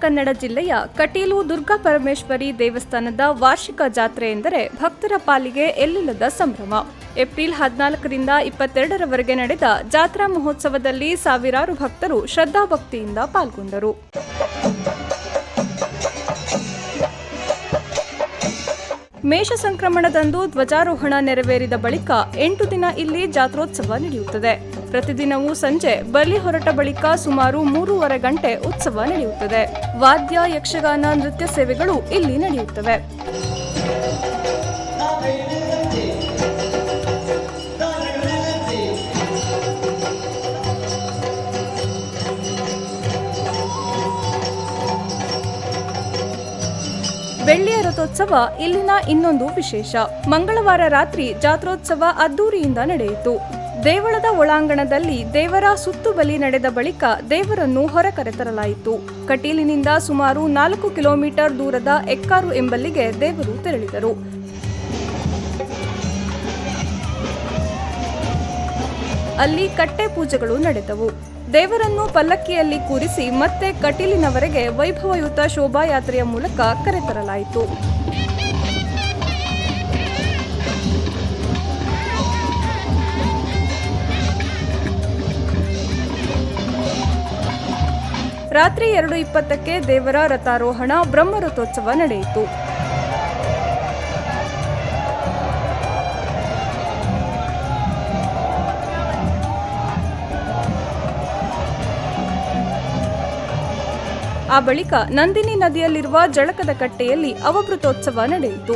ಕನ್ನಡ ಜಿಲ್ಲೆಯ ಕಟೀಲು ದುರ್ಗಾ ಪರಮೇಶ್ವರಿ ದೇವಸ್ಥಾನದ ವಾರ್ಷಿಕ ಜಾತ್ರೆ ಎಂದರೆ ಭಕ್ತರ ಪಾಲಿಗೆ ಎಲ್ಲಿಲ್ಲದ ಸಂಭ್ರಮ. ಏಪ್ರಿಲ್ 14ರಿಂದ 22ರವರೆಗೆ ನಡೆದ ಜಾತ್ರಾ ಮಹೋತ್ಸವದಲ್ಲಿ ಸಾವಿರಾರು ಭಕ್ತರು ಶ್ರದ್ಧಾಭಕ್ತಿಯಿಂದ ಪಾಲ್ಗೊಂಡರು. ಮೇಷ ಸಂಕ್ರಮಣದಂದು ಧ್ವಜಾರೋಹಣ ನೆರವೇರಿದ ಬಳಿಕ 8 ದಿನ ಇಲ್ಲಿ ಜಾತ್ರೋತ್ಸವ ನಡೆಯುತ್ತದೆ. ಪ್ರತಿದಿನವೂ ಸಂಜೆ ಬಲಿ ಹೊರಟ ಬಳಿಕ ಸುಮಾರು 3.5 ಗಂಟೆ ಉತ್ಸವ ನಡೆಯುತ್ತದೆ. ವಾದ್ಯ, ಯಕ್ಷಗಾನ, ನೃತ್ಯ ಸೇವೆಗಳು ಇಲ್ಲಿ ನಡೆಯುತ್ತವೆ. ಬೆಳ್ಳಿಯ ರಥೋತ್ಸವ ಇಲ್ಲಿನ ಇನ್ನೊಂದು ವಿಶೇಷ. ಮಂಗಳವಾರ ರಾತ್ರಿ ಜಾತ್ರೋತ್ಸವ ಅದ್ದೂರಿಯಿಂದ ನಡೆಯಿತು. ದೇವಳದ ಒಳಾಂಗಣದಲ್ಲಿ ದೇವರ ಸುತ್ತು ಬಲಿ ನಡೆದ ಬಳಿಕ ದೇವರನ್ನು ಹೊರ ಕರೆತರಲಾಯಿತು. ಕಟೀಲಿನಿಂದ ಸುಮಾರು 4 ಕಿಲೋಮೀಟರ್ ದೂರದ ಎಕ್ಕಾರು ಎಂಬಲ್ಲಿಗೆ ದೇವರು ತೆರಳಿದರು. ಅಲ್ಲಿ ಕಟ್ಟೆ ಪೂಜೆಗಳು ನಡೆದವು. ದೇವರನ್ನು ಪಲ್ಲಕ್ಕಿಯಲ್ಲಿ ಕೂರಿಸಿ ಮತ್ತೆ ಕಟೀಲಿನವರೆಗೆ ವೈಭವಯುತ ಶೋಭಾಯಾತ್ರೆಯ ಮೂಲಕ ಕರೆತರಲಾಯಿತು. ರಾತ್ರಿ 2:20ಕ್ಕೆ ದೇವರ ರಥಾರೋಹಣ, ಬ್ರಹ್ಮರಥೋತ್ಸವ ನಡೆಯಿತು. ಆ ಬಳಿಕ ನಂದಿನಿ ನದಿಯಲ್ಲಿರುವ ಜಳಕದ ಕಟ್ಟೆಯಲ್ಲಿ ಅವಭೃತೋತ್ಸವ ನಡೆಯಿತು.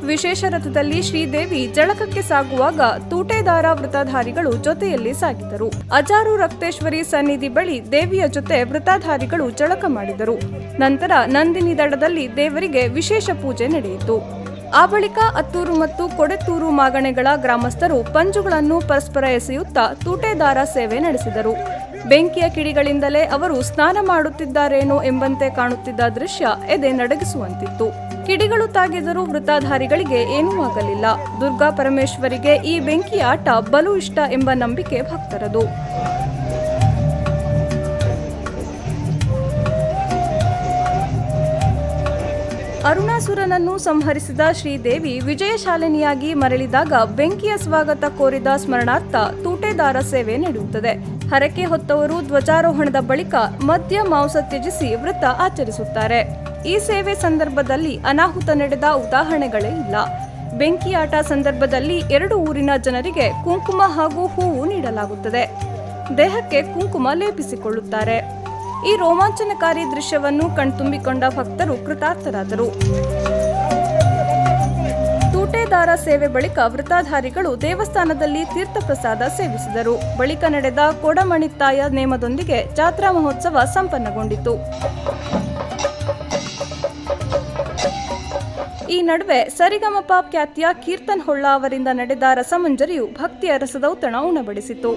ವಿಶೇಷ ರಥದಲ್ಲಿ ಶ್ರೀದೇವಿ ಜಳಕಕ್ಕೆ ಸಾಗುವಾಗ ತೂಟೇದಾರ ವೃತಧಾರಿಗಳು ಜೊತೆಯಲ್ಲಿ ಸಾಗಿದರು. ಅಜಾರು ರಕ್ತೇಶ್ವರಿ ಸನ್ನಿಧಿ ಬಳಿ ದೇವಿಯ ಜೊತೆ ವೃತಧಾರಿಗಳು ಜಳಕ ಮಾಡಿದರು. ನಂತರ ನಂದಿನಿ ದಡದಲ್ಲಿ ದೇವರಿಗೆ ವಿಶೇಷ ಪೂಜೆ ನಡೆಯಿತು. ಆ ಬಳಿಕ ಅತ್ತೂರು ಮತ್ತು ಕೊಡೆತ್ತೂರು ಮಾಗಣೆಗಳ ಗ್ರಾಮಸ್ಥರು ಪಂಜುಗಳನ್ನು ಪರಸ್ಪರ ಎಸೆಯುತ್ತಾ ತೂಟೇದಾರ ಸೇವೆ ನಡೆಸಿದರು. ಬೆಂಕಿಯ ಕಿಡಿಗಳಿಂದಲೇ ಅವರು ಸ್ನಾನ ಮಾಡುತ್ತಿದ್ದಾರೇನೋ ಎಂಬಂತೆ ಕಾಣುತ್ತಿದ್ದ ದೃಶ್ಯ ಎದೆ ನಡಗಿಸುವಂತಿತ್ತು. ಕಿಡಿಗಳು ತಾಗಿದರೂ ವೃತಧಾರಿಗಳಿಗೆ ಏನೂ ಆಗಲಿಲ್ಲ. ದುರ್ಗಾ ಪರಮೇಶ್ವರಿಗೆ ಈ ಬೆಂಕಿಯ ಆಟ ಬಲು ಇಷ್ಟ ಎಂಬ ನಂಬಿಕೆ ಭಕ್ತರದು. ಅರುಣಾಸುರನನ್ನು ಸಂಹರಿಸಿದ ಶ್ರೀದೇವಿ ವಿಜಯಶಾಲಿನಿಯಾಗಿ ಮರಳಿದಾಗ ಬೆಂಕಿಯ ಸ್ವಾಗತ ಕೋರಿದ ಸ್ಮರಣಾರ್ಥ ತೂಟೇದಾರ ಸೇವೆ ನಡೆಯುತ್ತದೆ. ಹರಕೆ ಹೊತ್ತವರು ಧ್ವಜಾರೋಹಣದ ಬಳಿಕ ಮದ್ಯ ಮಾಂಸ ತ್ಯಜಿಸಿ ವ್ರತ ಆಚರಿಸುತ್ತಾರೆ. ಈ ಸೇವೆ ಸಂದರ್ಭದಲ್ಲಿ ಅನಾಹುತ ನಡೆದ ಉದಾಹರಣೆಗಳೇ ಇಲ್ಲ. ಬೆಂಕಿಯಾಟ ಸಂದರ್ಭದಲ್ಲಿ 2 ಊರಿನ ಜನರಿಗೆ ಕುಂಕುಮ ಹಾಗೂ ಹೂವು ನೀಡಲಾಗುತ್ತದೆ. ದೇಹಕ್ಕೆ ಕುಂಕುಮ ಲೇಪಿಸಿಕೊಳ್ಳುತ್ತಾರೆ. ಈ ರೋಮಾಂಚನಕಾರಿ ದೃಶ್ಯವನ್ನು ಕಣ್ತುಂಬಿಕೊಂಡ ಭಕ್ತರು ಕೃತಾರ್ಥರಾದರು. ತೂಟೇದಾರ ಸೇವೆ ಬಳಿಕ ವೃತಧಾರಿಗಳು ದೇವಸ್ಥಾನದಲ್ಲಿ ತೀರ್ಥಪ್ರಸಾದ ಸೇವಿಸಿದರು. ಬಳಿಕ ನಡೆದ ಕೊಡಮಣಿತ್ತಾಯ ನೇಮದೊಂದಿಗೆ ಜಾತ್ರಾ ಮಹೋತ್ಸವ ಸಂಪನ್ನಗೊಂಡಿತು. ಈ ನಡುವೆ ಸರಿಗಮಪ ಖ್ಯಾತಿಯ ಕೀರ್ತನ್ ಹೊಳ್ಳ ಅವರಿಂದ ನಡೆದ ರಸಮಂಜರಿಯು ಭಕ್ತಿಯ ರಸದೌತಣ ಉಣಬಡಿಸಿತು.